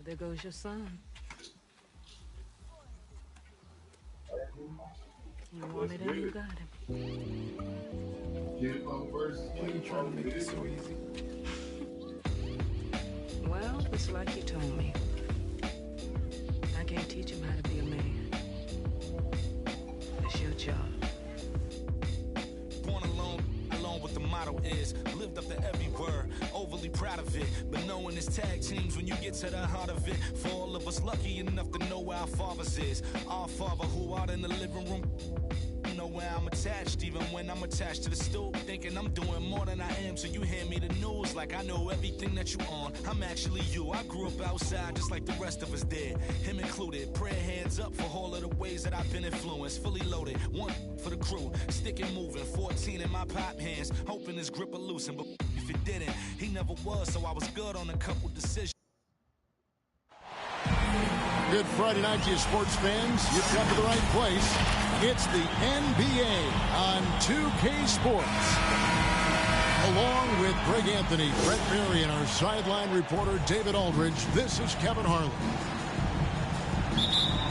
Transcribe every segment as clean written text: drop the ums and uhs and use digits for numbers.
there goes your son. You wanted him, you got him. Why are you trying to make it so easy? Well, it's like you told me. I can't teach him how to be a man. It's your job. Born alone what the motto is. Lived up to every word, overly proud of it. But knowing it's tag teams when you get to the heart of it. For all of us lucky enough to know where our fathers is. Our father who out in the living room. Know where I'm attached, even when I'm attached to the stool. Thinking I'm doing more than I am, so you hand me the news like I know everything that you on. I'm actually you. I grew up outside just like the rest of us did, him included. Prayer hands up for all of the ways that I've been influenced. Fully loaded, one for the crew, stick it moving. 14 in my pop hands, hoping his grip will loosen. But if it didn't, he never was, so I was good on a couple decisions. Good Friday night to you, sports fans. You've come to the right place. It's the NBA on 2K Sports. Along with Greg Anthony, Brett Berry, and our sideline reporter David Aldridge, this is Kevin Harlan.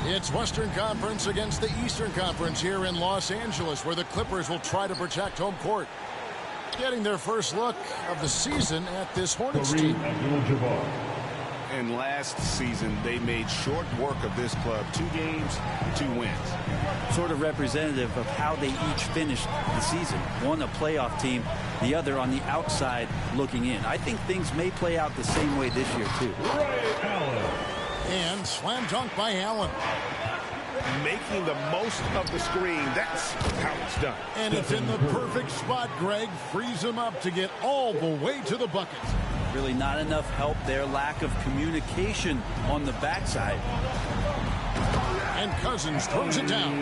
It's Western Conference against the Eastern Conference here in Los Angeles, where the Clippers will try to protect home court. Getting their first look of the season at this Hornets team. And last season, they made short work of this club. 2 games, 2 wins. Sort of representative of how they each finished the season. One a playoff team, the other on the outside looking in. I think things may play out the same way this year, too. And slam dunk by Allen. Making the most of the screen. That's how it's done. And it's in the perfect spot, Greg. Frees him up to get all the way to the bucket. Really not enough help there. Lack of communication on the backside. And Cousins throws it down.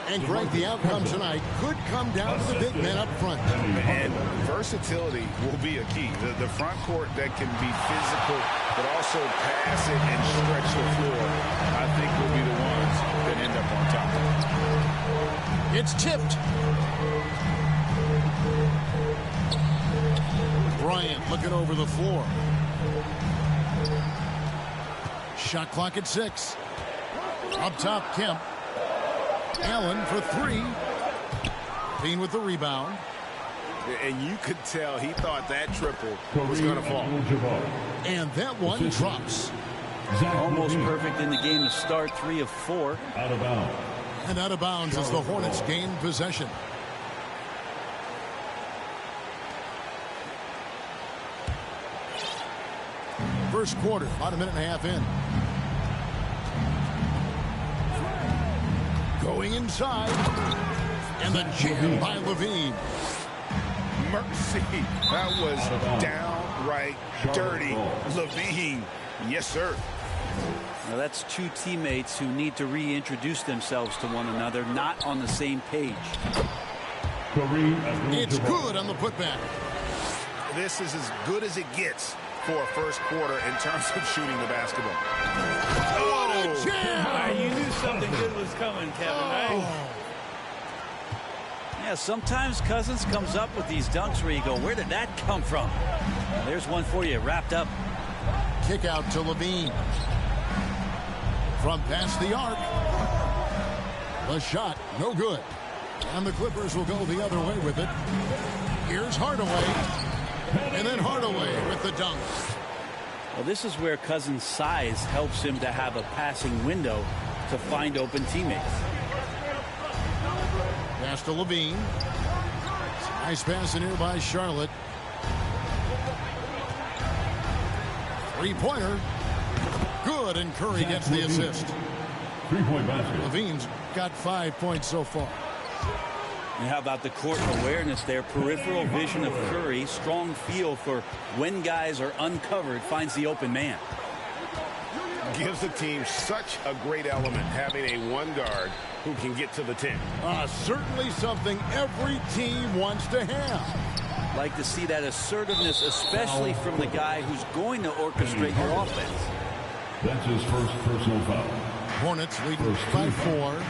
And Greg, the outcome tonight could come down to the big man up front. And versatility will be a key. The front court that can be physical, but also pass it and stretch the floor, I think will be the ones that end up on top. It's tipped. Bryant looking over the floor. Shot clock at 6. Up top, Kemp. Allen for 3. Bean with the rebound. And you could tell he thought that triple was going to fall. And that one drops. Almost perfect in the game to start. 3 of 4. Out of bounds. And out of bounds as the Hornets gain possession. First quarter, about a minute and a half in. Going inside. And the jam by Levine. Mercy. That was downright dirty. Levine. Yes, sir. Now that's 2 teammates who need to reintroduce themselves to one another, not on the same page. It's good on the putback. This is as good as it gets for a first quarter in terms of shooting the basketball. Oh, jam! You knew something good was coming, Kevin, right? Yeah, sometimes Cousins comes up with these dunks where you go, where did that come from? There's one for you, wrapped up. Kick out to Levine. From past the arc. The shot, no good. And the Clippers will go the other way with it. Here's Hardaway. And then Hardaway with the dunk. Well, this is where Cousins' size helps him to have a passing window to find open teammates. Pass to Levine. Nice pass in here by Charlotte. Three-pointer. Good, and Curry gets the assist. 3-point basket. Levine's got 5 points so far. And how about the court awareness there? Peripheral vision of Curry. Strong feel for when guys are uncovered, finds the open man. Gives the team such a great element, having a one guard who can get to the 10. Certainly something every team wants to have. Like to see that assertiveness, especially from the guy who's going to orchestrate your offense. That's his first personal foul. Hornets leading by 4.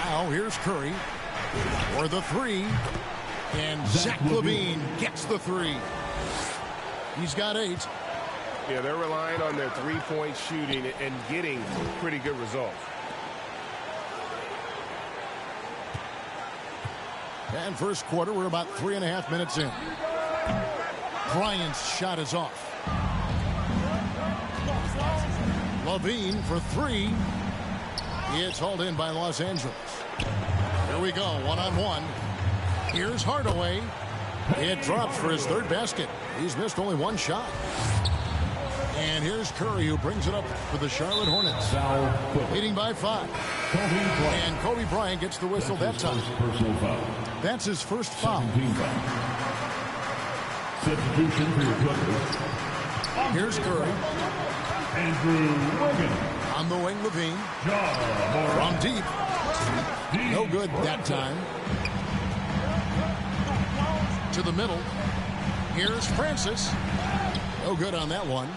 Now here's Curry for the 3. And Zach LaVine gets the 3. He's got 8. Yeah, they're relying on their three-point shooting and getting pretty good results. And first quarter, we're about 3.5 minutes in. Bryant's shot is off. Levine for 3. It's hauled in by Los Angeles. Here we go, one-on-one. Here's Hardaway. It drops for his 3rd basket. He's missed only 1 shot. And here's Curry, who brings it up for the Charlotte Hornets. Leading by 5. And Kobe Bryant gets the whistle that time. That's his first foul. Substitution for your Clippers. Here's Curry. Andrew Wiggins. On the wing, Levine. From deep. No good that time. To the middle. Here's Francis. No good on that one.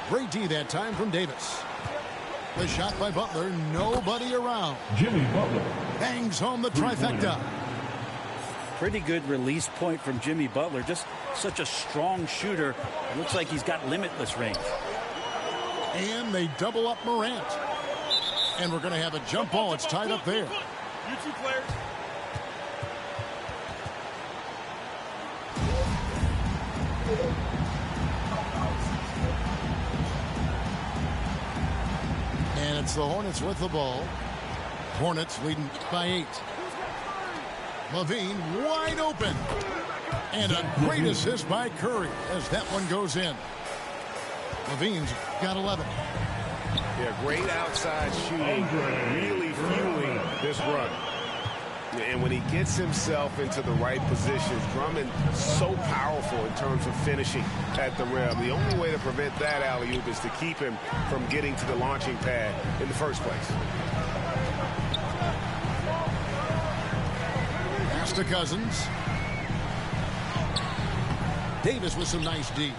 Great D that time from Davis. The shot by Butler. Nobody around. Jimmy Butler. Bangs home the trifecta. Pretty good release point from Jimmy Butler. Just such a strong shooter. It looks like he's got limitless range. And they double up Morant. And we're going to have a jump ball. It's tied up there. You 2 players. And it's the Hornets with the ball. Hornets leading by 8. Levine wide open. And a great assist by Curry as that one goes in. Levine's got 11. Yeah, great outside shooting, really fueling this run. And when he gets himself into the right positions, Drummond so powerful in terms of finishing at the rim. The only way to prevent that alley-oop is to keep him from getting to the launching pad in the first place. Pass to Cousins. Davis with some nice D.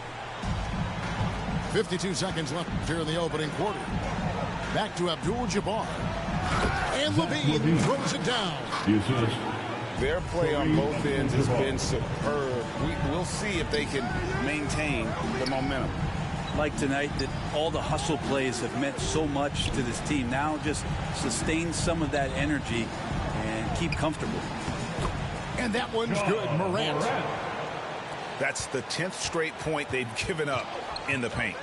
52 seconds left here in the opening quarter. Back to Abdul-Jabbar. And Levine throws it down. Their play on both ends has been superb. We'll see if they can maintain the momentum. Like tonight, that all the hustle plays have meant so much to this team. Now just sustain some of that energy and keep comfortable. And that one's good. Morant. That's the 10th straight point they've given up in the paint.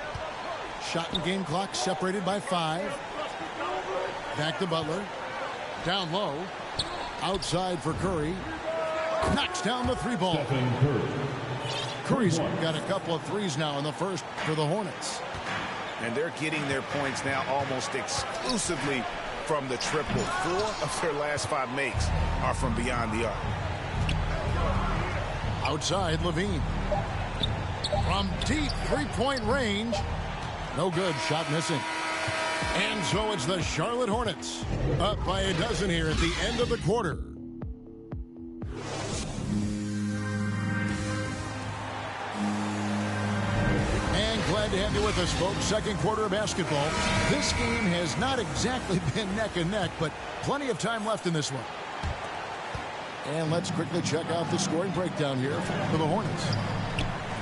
Shot and game clock separated by 5. Back to Butler. Down low. Outside for Curry. Knocks down the 3-ball. Curry's got a couple of threes now in the first for the Hornets. And they're getting their points now almost exclusively from the triple. 4 of their last 5 makes are from beyond the arc. Outside, Levine. From deep 3-point range. No good. Shot missing. And so it's the Charlotte Hornets up by a dozen here at the end of the quarter. And glad to have you with us, folks. Second quarter of basketball. This game has not exactly been neck and neck, but plenty of time left in this one. And let's quickly check out the scoring breakdown here for the Hornets.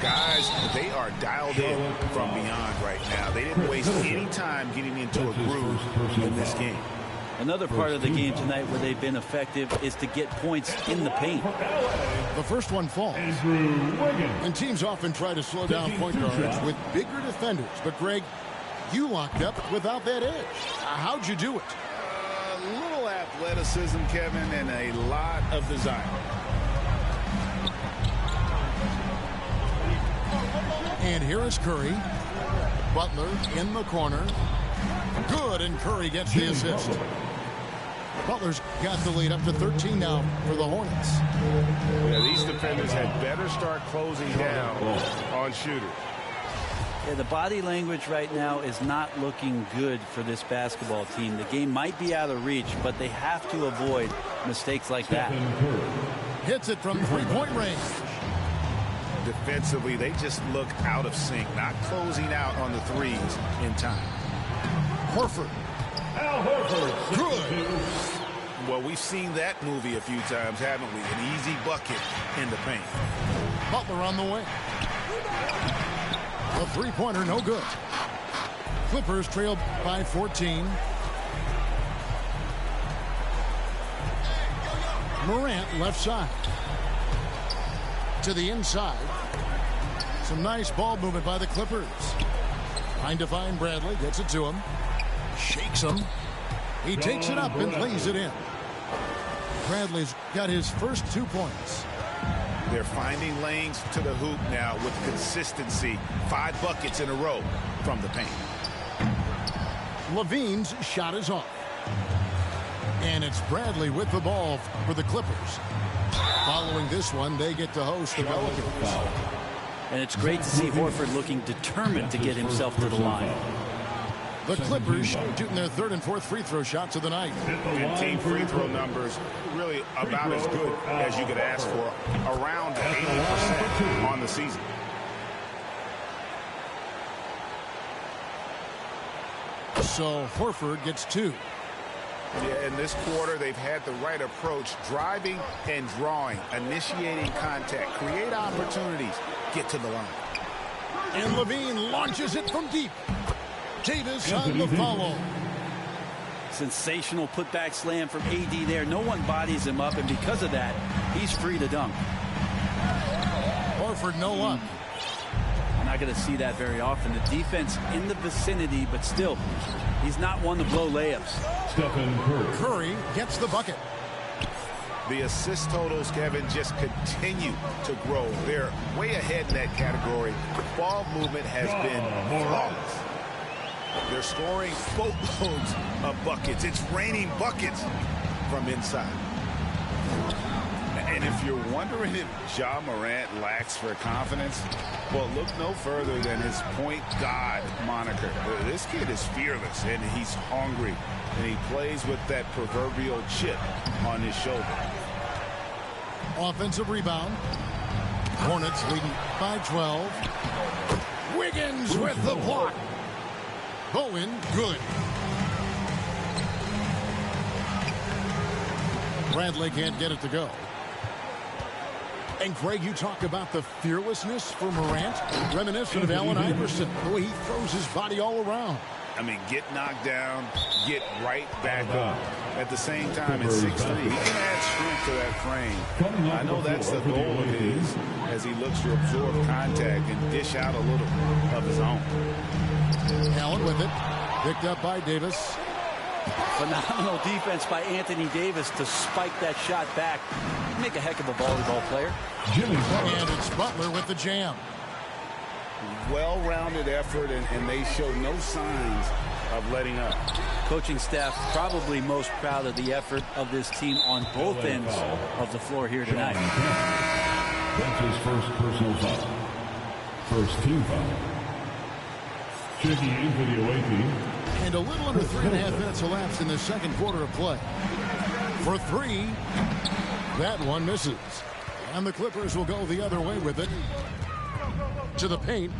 Guys, they are dialed in from beyond right now. They didn't waste any time getting into a groove in this game. Another part of the game tonight where they've been effective is to get points in the paint. The first one falls. And teams often try to slow down point guards with bigger defenders. But, Greg, you locked up without that edge. How'd you do it? A little athleticism, Kevin, and a lot of desire. And here is Curry. Butler in the corner. Good, and Curry gets the assist. Butler's got the lead up to 13 now for the Hornets. Yeah, these defenders had better start closing down on shooters. Yeah, the body language right now is not looking good for this basketball team. The game might be out of reach, but they have to avoid mistakes like that. Hits it from 3-point range. Defensively, they just look out of sync, not closing out on the threes in time. Horford. Al Horford. Good. Well, we've seen that movie a few times, haven't we? An easy bucket in the paint. Butler on the way. A three-pointer, no good. Clippers trail by 14. Morant left side. To the inside. Some nice ball movement by the Clippers. Trying to find Bradley. Gets it to him. Shakes him. He takes it up and lays it in. Bradley's got his first 2 points. They're finding lanes to the hoop now with consistency. 5 buckets in a row from the paint. Levine's shot is off. And it's Bradley with the ball for the Clippers. Following this one, they get to host the Pelicans. And it's great to see Horford looking determined to get himself to the line. The Clippers shooting their 3rd and 4th free throw shots of the night. And team free throw numbers really about as good as you could ask for. Around 80% on the season. So Horford gets 2. Yeah, in this quarter, they've had the right approach, driving and drawing, initiating contact, create opportunities, get to the line. And Levine launches it from deep. Davis on the follow. Sensational putback slam from AD there. No one bodies him up, and because of that, he's free to dunk. Horford, no luck. We're not going to see that very often. The defense in the vicinity, but still, he's not one to blow layups. Curry gets the bucket. The assist totals, Kevin, just continue to grow. They're way ahead in that category. Ball movement has been flawless. They're scoring boatloads of buckets. It's raining buckets from inside. And if you're wondering if Ja Morant lacks for confidence, well, look no further than his point god moniker. This kid is fearless, and he's hungry, and he plays with that proverbial chip on his shoulder. Offensive rebound. Hornets leading by 12. Wiggins with the block. Bowen, good. Bradley can't get it to go. And Greg, you talk about the fearlessness for Morant, reminiscent of Allen Iverson, the way he throws his body all around. I mean, get knocked down, get right back up. At the same time, at 6'3", he can add strength to that frame. I know that's the goal of his as he looks to absorb contact and dish out a little of his own. Allen with it, picked up by Davis. Phenomenal defense by Anthony Davis to spike that shot back. Make a heck of a volleyball player. And it's Butler with the jam. Well-rounded effort, and they show no signs of letting up. Coaching staff probably most proud of the effort of this team on both ends of the floor here tonight. That's his first personal foul. First team foul. Checking in for the away team. And a little under 3.5 minutes elapsed in the second quarter of play. For 3, that one misses. And the Clippers will go the other way with it. To the paint.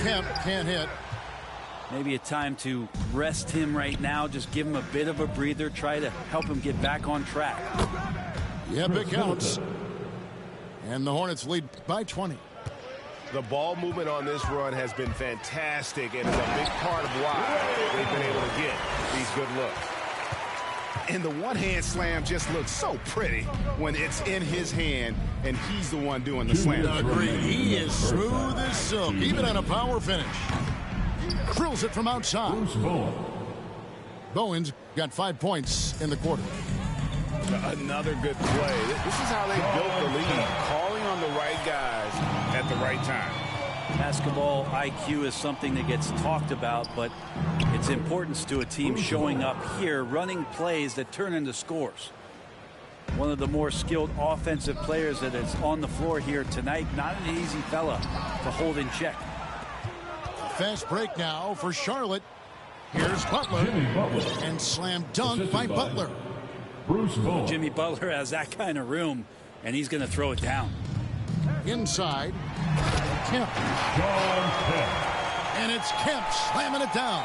Kemp can't hit. Maybe a time to rest him right now. Just give him a bit of a breather. Try to help him get back on track. Yep, it counts. And the Hornets lead by 20. The ball movement on this run has been fantastic and is a big part of why they've been able to get these good looks. And the one-hand slam just looks so pretty when it's in his hand and he's the one doing the slam. Agreed. He is smooth as silk, even on a power finish. Drills it from outside. Bowen's got 5 points in the quarter. Another good play. This is how they built the lead, calling on the right guys at the right time. Basketball IQ is something that gets talked about, but its importance to a team showing up here, running plays that turn into scores. One of the more skilled offensive players that is on the floor here tonight. Not an easy fella to hold in check. Fast break now for Charlotte. Here's Butler. And slam dunk by Butler. Jimmy Butler has that kind of room, and he's going to throw it down. Inside. Kemp. And it's Kemp slamming it down.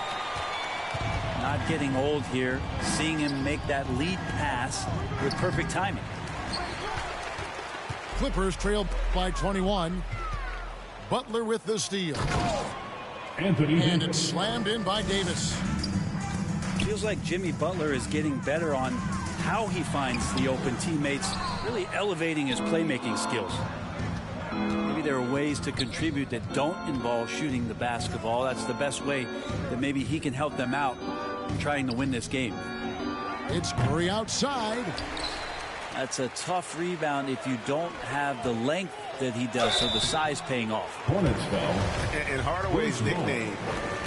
Not getting old here. Seeing him make that lead pass with perfect timing. Clippers trail by 21. Butler with the steal. Anthony And Davis. it's slammed in by Davis. Feels like Jimmy Butler is getting better on how he finds the open teammates, really elevating his playmaking skills. Maybe there are ways to contribute that don't involve shooting the basketball. That's the best way that maybe he can help them out in trying to win this game. It's Curry outside. That's a tough rebound if you don't have the length that he does, so the size paying off. Hornets foul. And Hardaway's nickname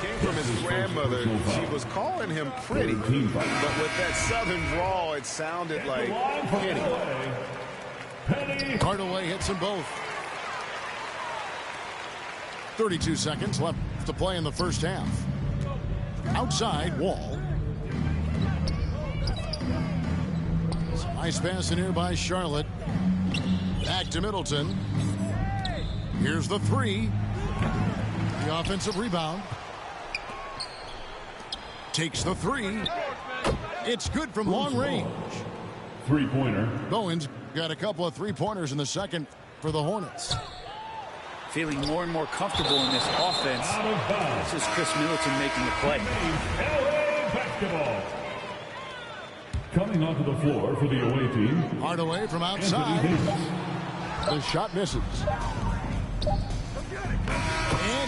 came from his grandmother. She was calling him pretty, but with that southern drawl, it sounded like Penny. Hardaway hits them both. 32 seconds left to play in the first half. Outside, Wall. Nice pass in here by Charlotte. Back to Middleton. Here's the three. The offensive rebound. Takes the three. It's good from long range. Three-pointer. Bowen's got a couple of three-pointers in the second for the Hornets. Feeling more and more comfortable in this offense. Out of bounds. This is Chris Middleton making a play. LA basketball. Coming onto the floor for the away team. Hardaway from Anthony outside. Davis. The shot misses. And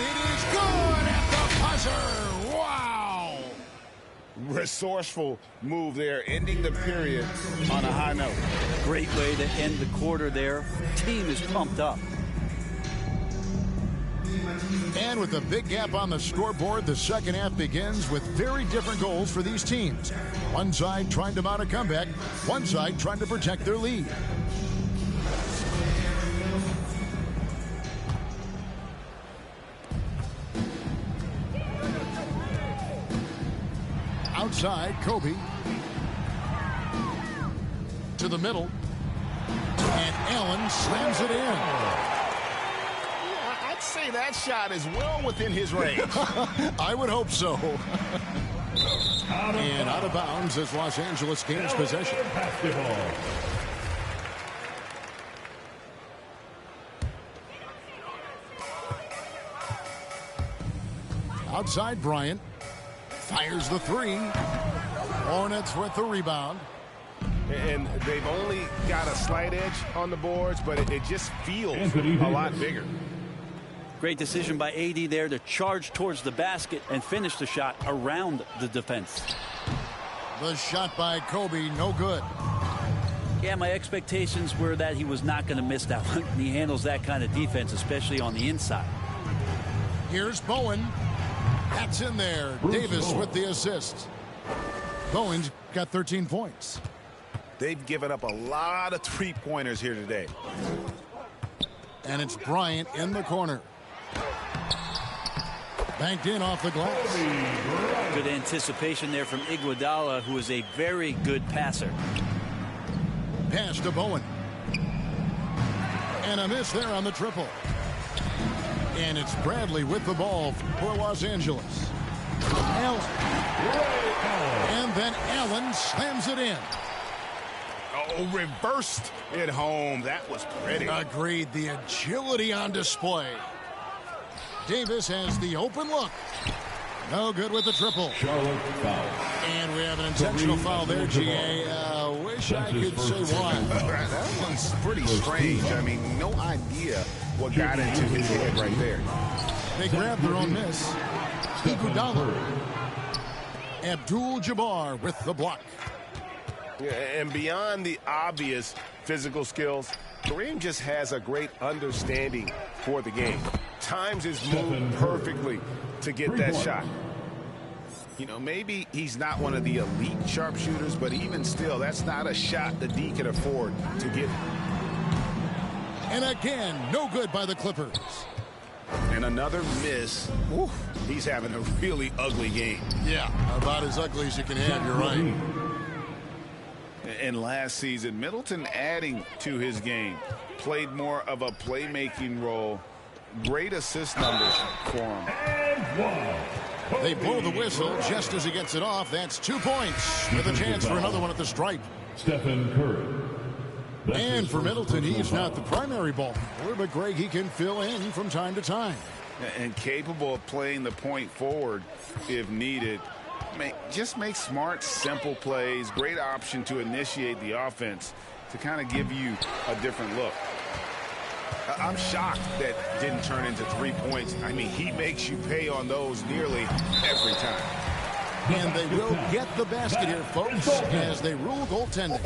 it is good at the buzzer. Wow. Resourceful move there, ending the period on a high note. Great way to end the quarter there. Team is pumped up. And with a big gap on the scoreboard, the second half begins with very different goals for these teams. One side trying to mount a comeback, one side trying to protect their lead. Outside, Kobe. To the middle. And Allen slams it in. I'd say that shot is well within his range. I would hope so. And out of bounds as Los Angeles gains possession. Basketball. Outside, Bryant. Fires the three. Hornets with the rebound. And they've only got a slight edge on the boards, but it just feels Anthony a lot Davis. bigger. Great decision by AD there to charge towards the basket and finish the shot around the defense. The shot by Kobe, no good. Yeah, my expectations were that he was not going to miss that one. And he handles that kind of defense, especially on the inside. Here's Bowen. That's in there. Davis with the assist. Bowen's got 13 points. They've given up a lot of three-pointers here today. And it's Bryant in the corner. Banked in off the glass. Good anticipation there from Iguodala, who is a very good passer. Pass to Bowen. And a miss there on the triple. And it's Bradley with the ball for Los Angeles. Allen. And then Allen slams it in. Oh, reversed it home. That was pretty. Agreed. The agility on display. Davis has the open look. No good with the triple. Charlotte foul. And we have an intentional foul there, GA. Wish I could say why. That one's pretty strange. I mean, no idea what got into his head right there. They grab their own miss. Iguodala. Abdul-Jabbar with the block. Yeah, and beyond the obvious physical skills, Kareem just has a great understanding for the game. Times his move perfectly to get that shot. You know, maybe he's not one of the elite sharpshooters, but even still, that's not a shot the D can afford to get. And again, no good by the Clippers. And another miss. Oof, he's having a really ugly game. Yeah, about as ugly as you can have, you're right. And last season, Middleton adding to his game. Played more of a playmaking role. Great assist numbers for him. And one. They blow the whistle just as he gets it off. That's 2 points with a chance for another one at the stripe. Stephen Curry. And for Middleton, he's not the primary ball handler, but Greg, he can fill in from time to time. And capable of playing the point forward if needed. Just make smart, simple plays. Great option to initiate the offense to kind of give you a different look. I'm shocked that didn't turn into 3 points. I mean, he makes you pay on those nearly every time. And they will get the basket here, folks, as they rule goaltending.